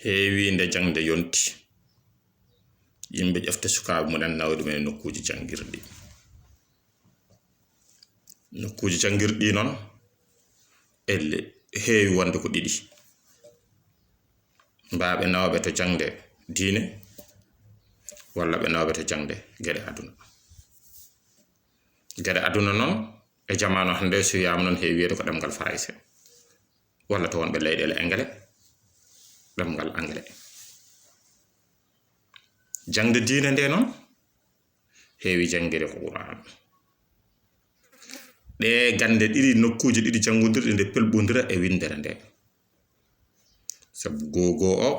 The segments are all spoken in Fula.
heewi nde jangde yonti yimɓe ƴefta sukaaɓe mumen nawde men nokkuji jangirɗi. Nokkuji jangirɗi noon heewi wonde ko ɗiɗi. Mbaaɓe nawɓe to jangde diine walla ɓe nawɓe to jangde geɗe aduna. Geɗe aduna noon e jamanu hande so wiyama noon heewi wiyeede ko ɗemgal Français walla to wonɓe leyɗele Anglais ɗemgal Anglais. Jangde diine nde noon heewi jangire ko Qur'an. ɗe gande ɗiɗi nokkuji ɗiɗi jangodirɗe nde pelɓodira e windere nde. Sabu gogo o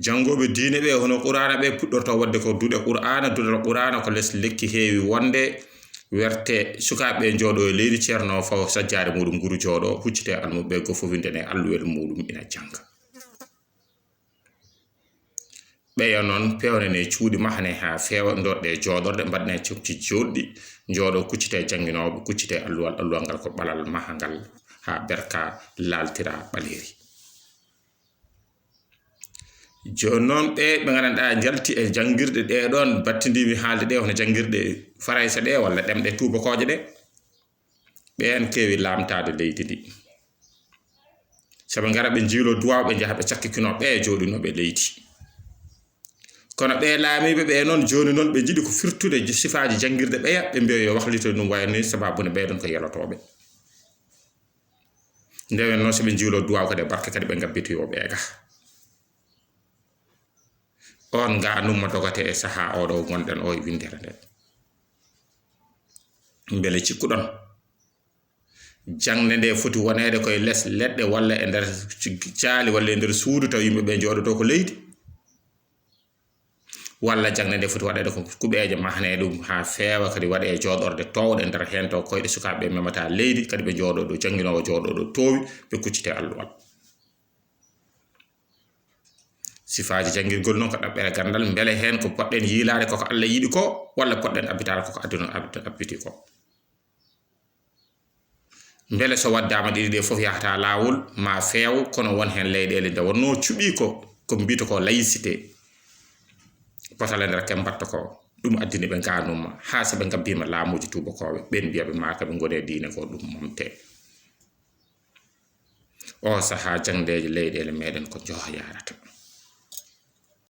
jangoɓe diine ɓe hono Qur'ana ɓe puɗɗorto wadde ko duuɗe Qur'ana. Duuɗe Qur'ana ko less lekki heewi wonde werte sukaɓe jooɗo e leydi ceerno faw sajjade muɗum guru jooɗo huccite almuɓe gofofindene alluwel muɗum ina janga. ɓeya noon pewnene cuuɗi mahane ha feewa dodɗe jooɗorde mbaɗne copci joɗɗi jooɗo kuccite janginoɓe kuccite alluwal ngal ko ɓalal mahangal ha berka laltira ɓaleri. Joni noon ɓe gandanɗa jalti e jangirɗe ɗe ɗon battidimi haalde ɗe hono jangirɗe Français ɗe walla ɗemɗe tubakoje ɗe ɓen keewi lamtade leydi ndi. Saɓe gara ɓe jiilo duwaw ɓe jaaha ɓe cakkikino ɓe joɗinoɓe leydi. Kono ɓe laamiɓe ɓe noon joni noon ɓe jiiɗi ko firtude sifaji jangirde ɓeya ɓe mbiya yo wahlito ɗum wayni sababune ɓeyɗon ko yelotoɓe. Ndewen noon soɓe jiilo duwaw kadi barka kadi ɓe gabbitoyo ɓeega. On nga numma dogate e saha oɗo gonɗen o e windere nde. Beele cikkuɗon jangde nde foti wonede koye less leɗɗe walla e nder caali walla e nder suudu taw yimɓeɓe jooɗoto ko leydi, walla jangde nde foti waɗede ko kuɓeje mahane ɗum ha feewa kadi waɗe jooɗorde towɗe nder hen taw koyɗe sukaɓe memata leydi kadi ɓe jooɗoɗo jangguinowo jooɗoɗo toowi ɓe kuccite alluwal. Sifaji jangirgol noon ko ɗaɓɓere gandal beele hen ko poɗɗen yiilade koko Allah yiɗi ko walla poɗɗen abbitade koko aduna abbiti ko. Beele so waddama ɗiɗi ɗe foof yahata lawol ma feew kono won hen leyɗele nde wonno cuɓi ko mbito ko laïcité potale nder ke mbatta ko ɗum addini ɓe ganuma ha so ɓe gabbima laamuji tubakoɓe ɓen mbiyaɓe maka ɓe gone diine ko ɗum momte. O saaha jangdeje leyɗele meɗen ko jooha yarata.